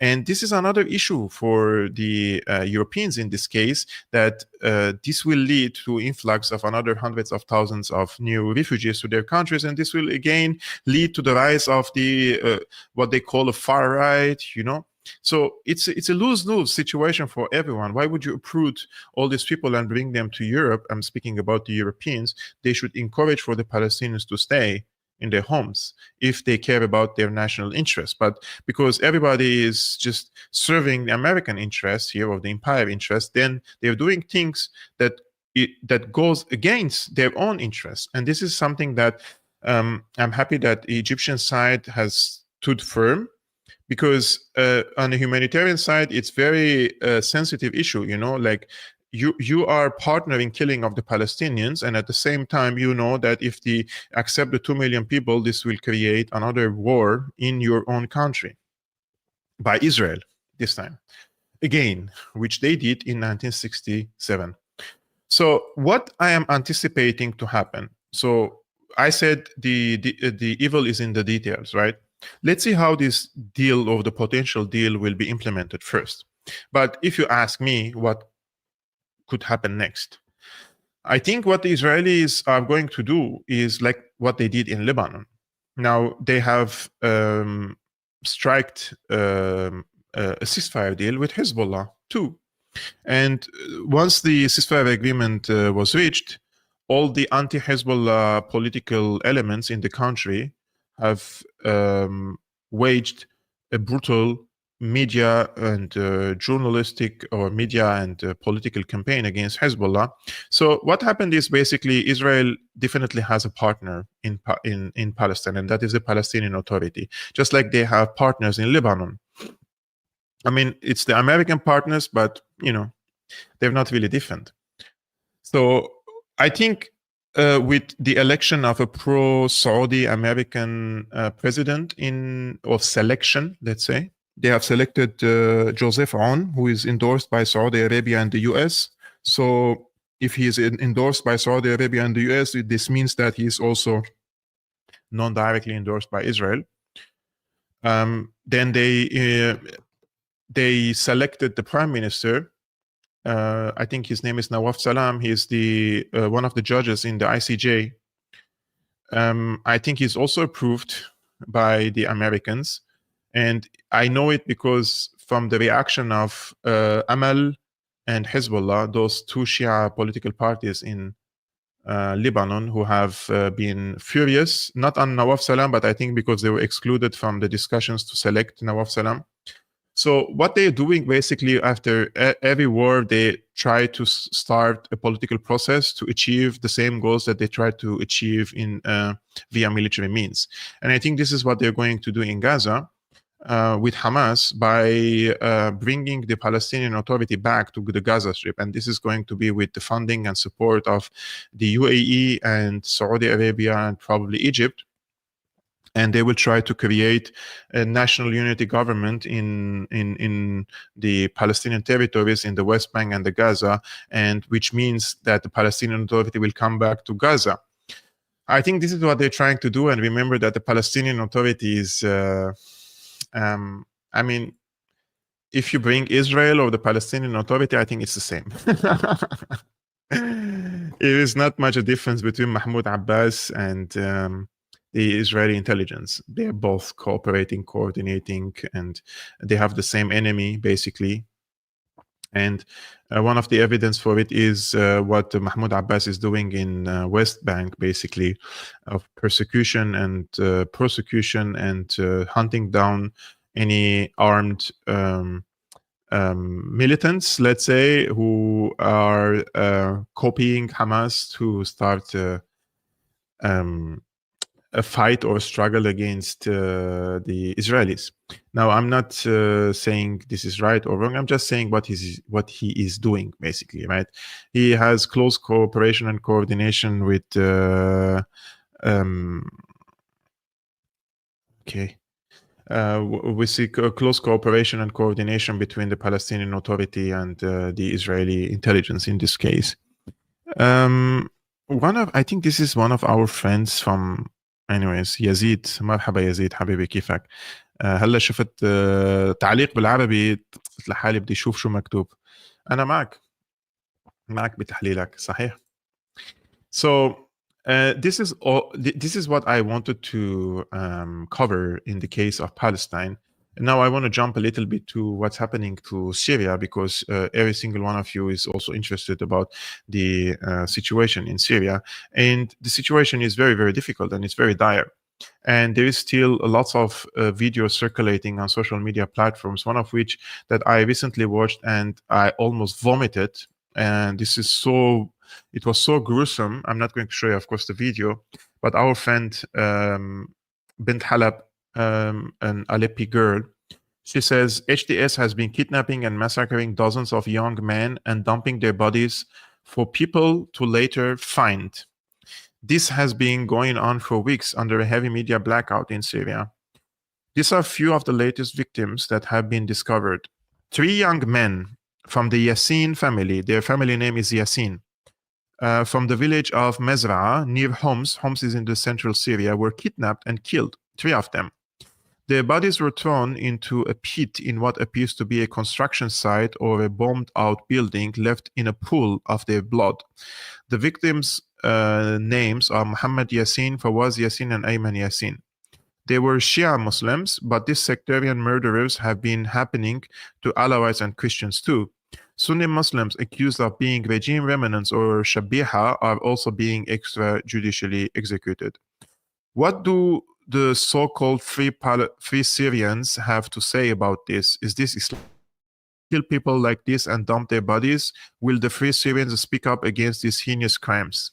And this is another issue for the Europeans in this case, that this will lead to influx of another hundreds of thousands of new refugees to their countries. And this will again lead to the rise of the what they call a far right, you know. So it's a lose-lose situation for everyone. Why would you uproot all these people and bring them to Europe? I'm speaking about the Europeans. They should encourage for the Palestinians to stay in their homes if they care about their national interests. But because everybody is just serving the American interests here, or the empire interests, then they're doing things that goes against their own interests. And this is something that I'm happy that the Egyptian side has stood firm, because on the humanitarian side, it's very sensitive issue, you know, like you are partnering killing of the Palestinians, and at the same time, you know that if they accept the 2 million people, this will create another war in your own country by Israel this time, again, which they did in 1967. So what I am anticipating to happen, so I said the evil is in the details, right? Let's see how this deal, or the potential deal, will be implemented first. But if you ask me what could happen next, I think what the Israelis are going to do is like what they did in Lebanon. Now they have striked a ceasefire deal with Hezbollah too. And once the ceasefire agreement was reached, all the anti-Hezbollah political elements in the country have waged a brutal media and journalistic or media and political campaign against Hezbollah. So what happened is basically Israel definitely has a partner in Palestine, and that is the Palestinian Authority, just like they have partners in Lebanon. I mean, it's the American partners, but, you know, they're not really different. So I think with the election of a pro-Saudi American president or selection, let's say, they have selected Joseph Aoun, who is endorsed by Saudi Arabia and the US. So if he is endorsed by Saudi Arabia and the US, this means that he is also non-directly endorsed by Israel. Then they selected the prime minister. I think his name is Nawaf Salam. He's the one of the judges in the ICJ. I think he's also approved by the Americans. And I know it because from the reaction of Amal and Hezbollah, those two Shia political parties in Lebanon, who have been furious, not on Nawaf Salam, but I think because they were excluded from the discussions to select Nawaf Salam. So what they're doing basically, after every war, they try to start a political process to achieve the same goals that they try to achieve in via military means. And I think this is what they're going to do in Gaza with Hamas by bringing the Palestinian Authority back to the Gaza Strip. And this is going to be with the funding and support of the UAE and Saudi Arabia and probably Egypt. And they will try to create a national unity government in the Palestinian territories in the West Bank and the Gaza, and which means that the Palestinian Authority will come back to Gaza. I think this is what they're trying to do. And remember that the Palestinian Authority is, I mean, if you bring Israel or the Palestinian Authority, I think it's the same. It is not much a difference between Mahmoud Abbas and the Israeli intelligence. They're both cooperating, coordinating, and they have the same enemy, basically. And one of the evidence for it is what Mahmoud Abbas is doing in West Bank, basically, of persecution and prosecution and hunting down any armed militants, let's say, who are copying Hamas to start a fight or struggle against the Israelis. Now, I'm not saying this is right or wrong. I'm just saying what he is doing, basically, right? He has close cooperation and coordination with we see close cooperation and coordination between the Palestinian Authority and the Israeli intelligence in this case. I think this is one of our friends from, anyways, Yazid. Marhaba Yazid, habibi kifak. هلا شفت تعليق بالعربي، قلت لحالي بدي اشوف شو مكتوب. انا معك بتحليلك صحيح. So this is what I wanted to cover in the case of Palestine. Now I want to jump a little bit to what's happening to Syria, because every single one of you is also interested about the situation in Syria, and the situation is very, very difficult and it's very dire. And there is still lots of videos circulating on social media platforms, one of which that I recently watched and I almost vomited. And this is it was so gruesome. I'm not going to show you, of course, the video, but our friend Bint Halab, an Aleppi girl, she says HTS has been kidnapping and massacring dozens of young men and dumping their bodies for people to later find. This has been going on for weeks under a heavy media blackout in Syria. These are few of the latest victims that have been discovered. 3 young men from the Yassin family, their family name is Yassin, from the village of Mezra near Homs. Homs is in the central Syria, were kidnapped and killed, 3 of them. Their bodies were thrown into a pit in what appears to be a construction site or a bombed-out building, left in a pool of their blood. The victims' names are Muhammad Yassin, Fawaz Yassin, and Ayman Yassin. They were Shia Muslims, but these sectarian murderers have been happening to Alawites and Christians too. Sunni Muslims accused of being regime remnants or Shabiha are also being extrajudicially executed. What do the so-called free Syrians have to say about this? Is this Islam? Kill people like this and dump their bodies? Will the free Syrians speak up against these heinous crimes?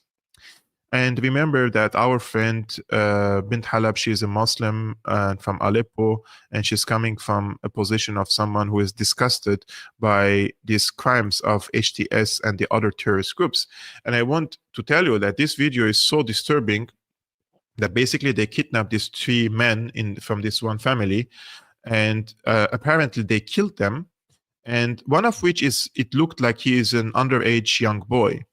And remember that our friend Bint Halab, she's a Muslim from Aleppo, and she's coming from a position of someone who is disgusted by these crimes of HTS and the other terrorist groups. And I want to tell you that this video is so disturbing that basically they kidnapped these 3 men from this one family, and apparently they killed them, and one of which it looked like he is an underage young boy.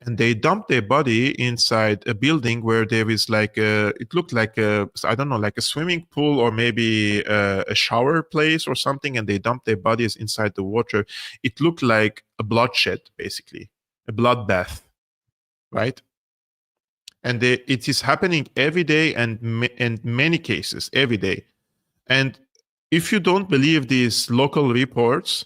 And they dumped their body inside a building where there is it looked like I don't know, like a swimming pool or maybe a shower place or something, and they dumped their bodies inside the water. It looked like a bloodshed, basically, a bloodbath, right? And it is happening every day, and in many cases, every day. And if you don't believe these local reports,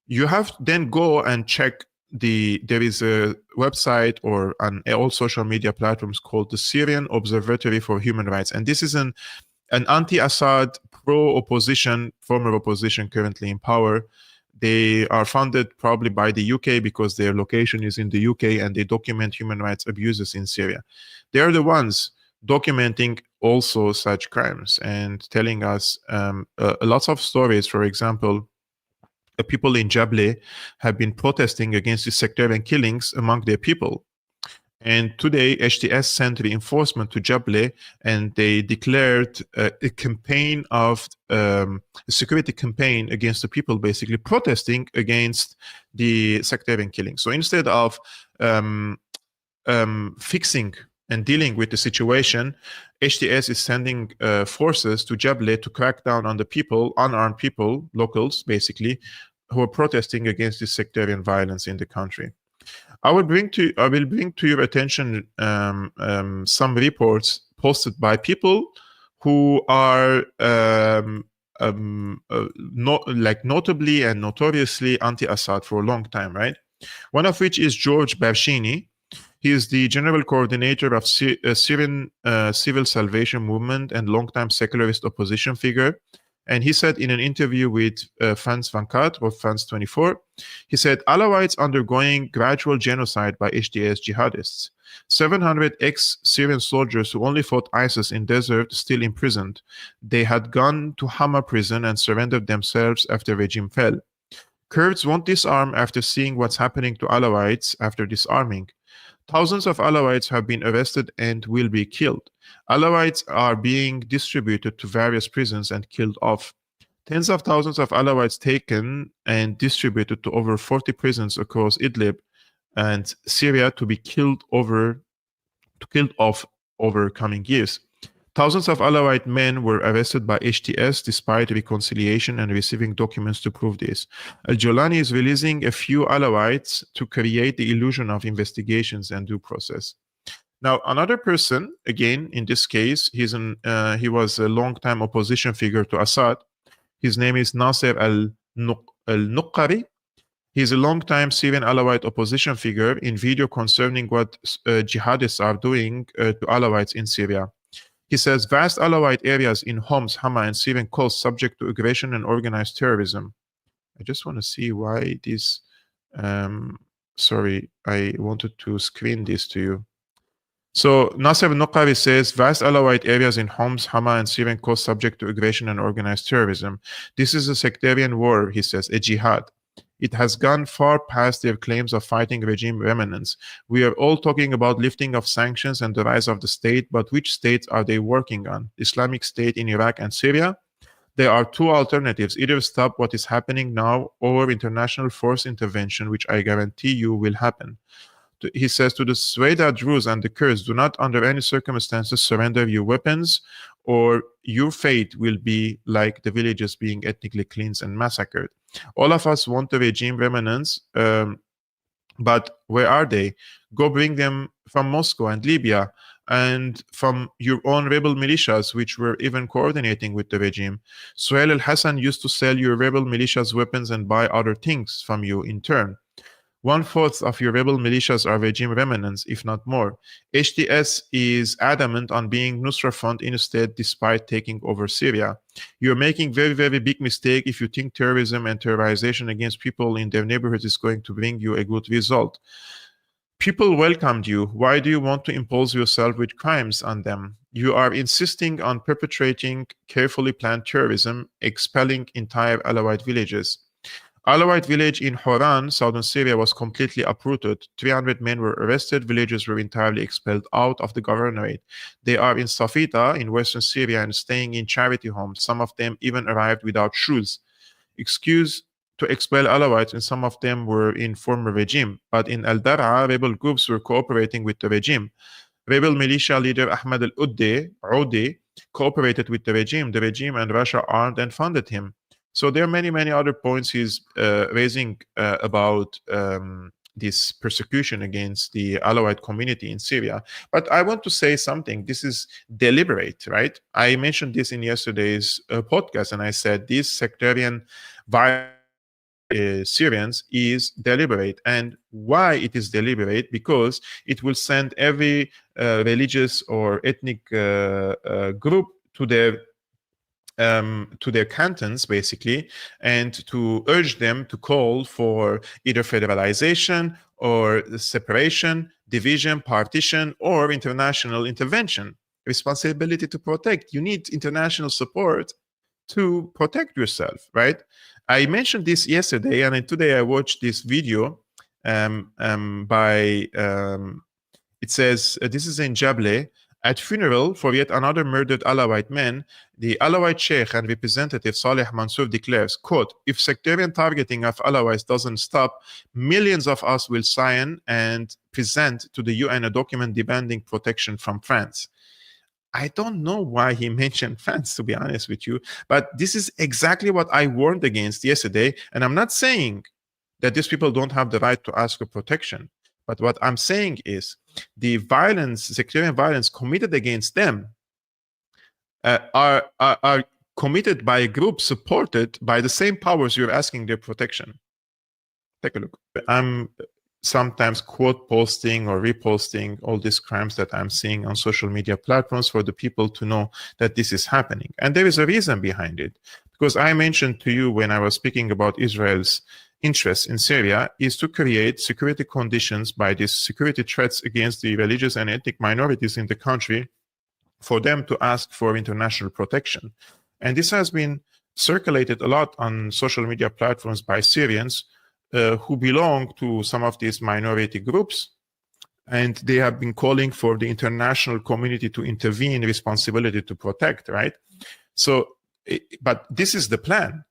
you have to then go and check there is a website or on all social media platforms called the Syrian Observatory for Human Rights. And this is an anti-Assad, pro-opposition, former opposition currently in power. They are funded probably by the UK because their location is in the UK, and they document human rights abuses in Syria. They are the ones documenting also such crimes and telling us lots of stories. For example, people in Jable have been protesting against the sectarian killings among their people. And today, HTS sent reinforcement to Jable, and they declared a campaign of a security campaign against the people, basically protesting against the sectarian killing. So instead of fixing and dealing with the situation, HTS is sending forces to Jable to crack down on the people, unarmed people, locals, basically, who are protesting against this sectarian violence in the country. I will bring to your attention some reports posted by people who are notably and notoriously anti-Assad for a long time, right? One of which is George Barshini. He is the general coordinator of Syrian Civil Salvation Movement and longtime secularist opposition figure. And he said in an interview with France 24 or France 24, he said, Alawites undergoing gradual genocide by HTS jihadists. 700 ex-Syrian soldiers who only fought ISIS in desert still imprisoned. They had gone to Hama prison and surrendered themselves after regime fell. Kurds won't disarm after seeing what's happening to Alawites after disarming. Thousands of Alawites have been arrested and will be killed. Alawites are being distributed to various prisons and killed off. Tens of thousands of Alawites taken and distributed to over 40 prisons across Idlib and Syria to be killed off over coming years. Thousands of Alawite men were arrested by HTS despite reconciliation and receiving documents to prove this. Al-Jolani is releasing a few Alawites to create the illusion of investigations and due process. Now, another person, again, in this case, he was a long-time opposition figure to Assad. His name is Nasser al-Nuqari. He's a long-time Syrian Alawite opposition figure in video concerning what jihadists are doing to Alawites in Syria. He says vast Alawite areas in Homs, Hama, and Syrian coast subject to aggression and organized terrorism. I just want to see why this. Sorry, I wanted to screen this to you. So Nasser al-Nuqari says vast Alawite areas in Homs, Hama, and Syrian coast subject to aggression and organized terrorism. This is a sectarian war, he says, a jihad. It has gone far past their claims of fighting regime remnants. We are all talking about lifting of sanctions and the rise of the state, but which states are they working on? Islamic State in Iraq and Syria? There are two alternatives: either stop what is happening now or international force intervention, which I guarantee you will happen. He says to the Sweda Druze and the Kurds, do not under any circumstances surrender your weapons, or your fate will be like the villages being ethnically cleansed and massacred. All of us want the regime remnants, but where are they? Go bring them from Moscow and Libya and from your own rebel militias, which were even coordinating with the regime. Suhail al-Hassan used to sell your rebel militias weapons and buy other things from you in turn. 1/4 of your rebel militias are regime remnants, if not more. HTS is adamant on being Nusra Front instead, despite taking over Syria. You're making very, very big mistake if you think terrorism and terrorization against people in their neighborhoods is going to bring you a good result. People welcomed you. Why do you want to impose yourself with crimes on them? You are insisting on perpetrating carefully planned terrorism, expelling entire Alawite villages. Alawite village in Horan, southern Syria, was completely uprooted. 300 men were arrested. Villages were entirely expelled out of the governorate. They are in Safita in western Syria and staying in charity homes. Some of them even arrived without shoes. Excuse to expel Alawites, and some of them were in former regime. But in Al-Dar'a, rebel groups were cooperating with the regime. Rebel militia leader Ahmad al-Uddi cooperated with the regime. The regime and Russia armed and funded him. So there are many, many other points he's raising about this persecution against the Alawite community in Syria. But I want to say something. This is deliberate, right? I mentioned this in yesterday's podcast, and I said this sectarian violence Syrians is deliberate. And why it is deliberate? Because it will send every religious or ethnic group to their cantons, basically, and to urge them to call for either federalization or separation, division, partition, or international intervention. Responsibility to protect. You need international support to protect yourself, right? I mentioned this yesterday, and today I watched this video it says, this is in Jable. At funeral for yet another murdered Alawite man, the Alawite Sheikh and representative Saleh Mansour declares, quote, if sectarian targeting of Alawites doesn't stop, millions of us will sign and present to the UN a document demanding protection from France. I don't know why he mentioned France, to be honest with you, but this is exactly what I warned against yesterday. And I'm not saying that these people don't have the right to ask for protection. But what I'm saying is the violence, sectarian violence committed against them are committed by a group supported by the same powers you're asking their protection. Take a look. I'm sometimes quote posting or reposting all these crimes that I'm seeing on social media platforms for the people to know that this is happening. And there is a reason behind it. Because I mentioned to you when I was speaking about Israel's interest in Syria is to create security conditions by these security threats against the religious and ethnic minorities in the country for them to ask for international protection. And this has been circulated a lot on social media platforms by Syrians who belong to some of these minority groups. And they have been calling for the international community to intervene, responsibility to protect, right? So, but this is the plan.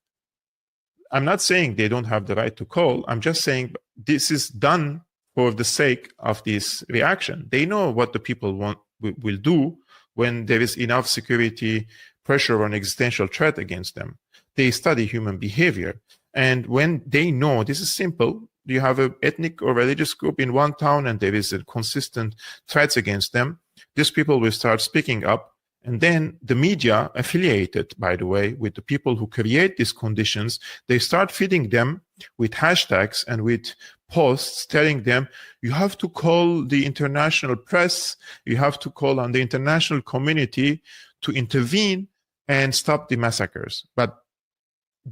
I'm not saying they don't have the right to call. I'm just saying this is done for the sake of this reaction. They know what the people will do when there is enough security pressure or an existential threat against them. They study human behavior. And when they know, this is simple, you have an ethnic or religious group in one town and there is a consistent threats against them, these people will start speaking up. And then the media, affiliated, by the way, with the people who create these conditions, they start feeding them with hashtags and with posts telling them, you have to call the international press, you have to call on the international community to intervene and stop the massacres. But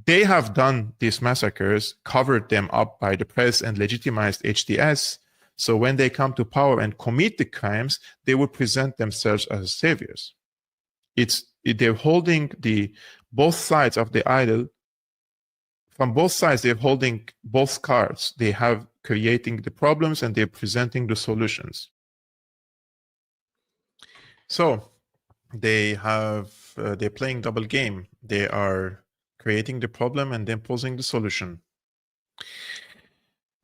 they have done these massacres, covered them up by the press and legitimized HTS. So when they come to power and commit the crimes, they will present themselves as saviors. They're holding both sides of the idol. From both sides, they're holding both cards. They have creating the problems and they're presenting the solutions. So they're playing double game. They are creating the problem and then posing the solution.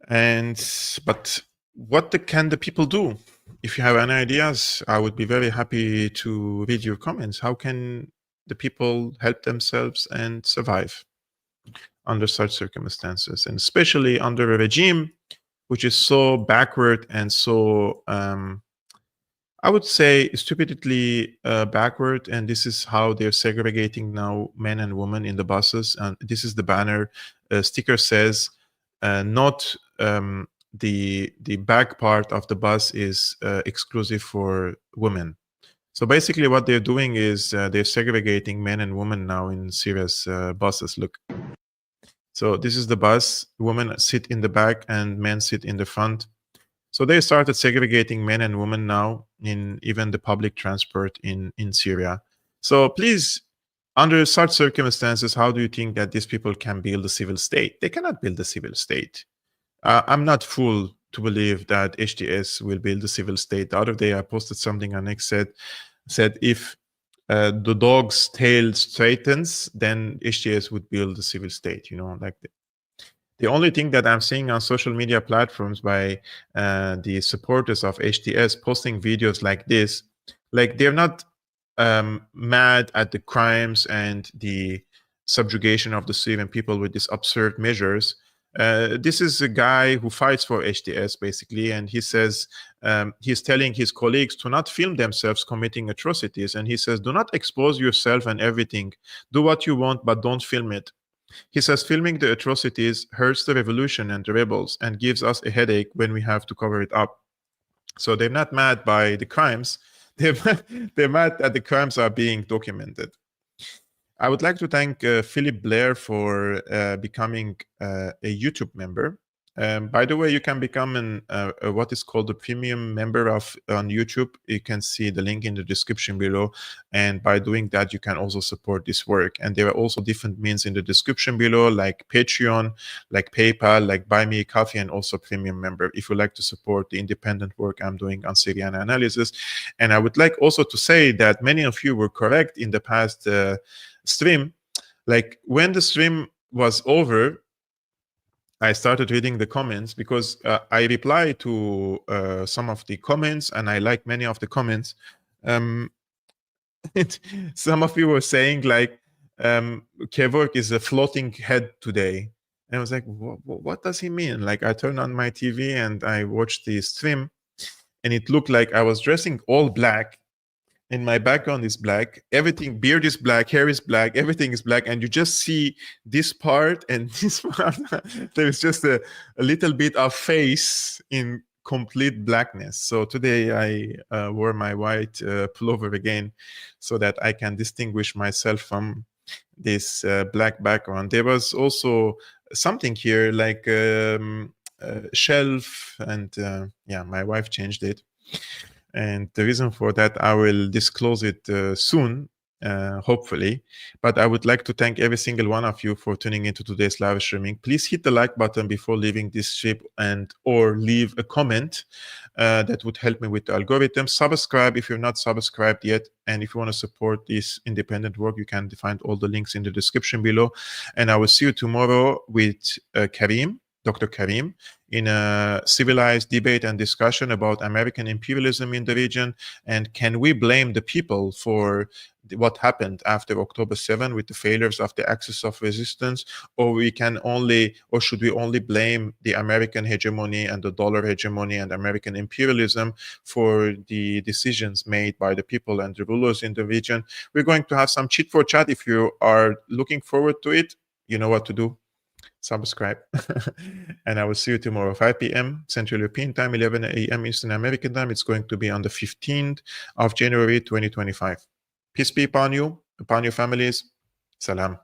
But what can the people do? If you have any ideas, I would be very happy to read your comments. How can the people help themselves and survive under such circumstances, and especially under a regime which is so backward and so, I would say, stupidly backward. And this is how they're segregating now men and women in the buses. And this is the banner. Sticker says, not the back part of the bus is exclusive for women. So basically what they're doing is they're segregating men and women now in Syria's buses. Look. So this is the bus. Women sit in the back and men sit in the front. So they started segregating men and women now in even the public transport in Syria. So please, under such circumstances, how do you think that these people can build a civil state? They cannot build a civil state. I'm not fool to believe that HTS will build a civil state. The other day I posted something on X said if the dog's tail straightens, then HTS would build a civil state, like the only thing that I'm seeing on social media platforms by the supporters of HTS posting videos like this, like they're not mad at the crimes and the subjugation of the Syrian people with these absurd measures. This is a guy who fights for HTS, basically, and he says he's telling his colleagues to not film themselves committing atrocities, and he says, do not expose yourself and everything. Do what you want, but don't film it. He says filming the atrocities hurts the revolution and the rebels and gives us a headache when we have to cover it up. So they're not mad by the crimes. They're mad that the crimes are being documented. I would like to thank Philip Blair for becoming a YouTube member. By the way, you can become what is called a premium member on YouTube. You can see the link in the description below. And by doing that, you can also support this work. And there are also different means in the description below, like Patreon, like PayPal, like Buy Me a Coffee, and also premium member if you like to support the independent work I'm doing on Syriana Analysis. And I would like also to say that many of you were correct in the past stream. Like when the stream was over, I started reading the comments because I replied to some of the comments and I like many of the comments. Some of you were saying like, Kevork is a floating head today. And I was like, what does he mean? Like I turned on my TV and I watched the stream and it looked like I was dressing all black. And my background is black, everything, beard is black, hair is black, everything is black. And you just see this part and this part. There's just a little bit of face in complete blackness. So today I wore my white pullover again so that I can distinguish myself from this black background. There was also something here like a shelf and yeah, my wife changed it. And the reason for that, I will disclose it soon, hopefully. But I would like to thank every single one of you for tuning into today's live streaming. Please hit the like button before leaving this stream or leave a comment. That would help me with the algorithm. Subscribe if you're not subscribed yet. And if you want to support this independent work, you can find all the links in the description below. And I will see you tomorrow with Karim. Dr. Karim, in a civilized debate and discussion about American imperialism in the region, and can we blame the people for what happened after October 7 with the failures of the axis of resistance, or should we only blame the American hegemony and the dollar hegemony and American imperialism for the decisions made by the people and the rulers in the region? We're going to have some chit for chat. If you are looking forward to it, you know what to do. Subscribe. And I will see you tomorrow, 5 p.m. Central European Time, 11 a.m. Eastern American Time. It's going to be on the 15th of January, 2025. Peace be upon you, upon your families. Salam.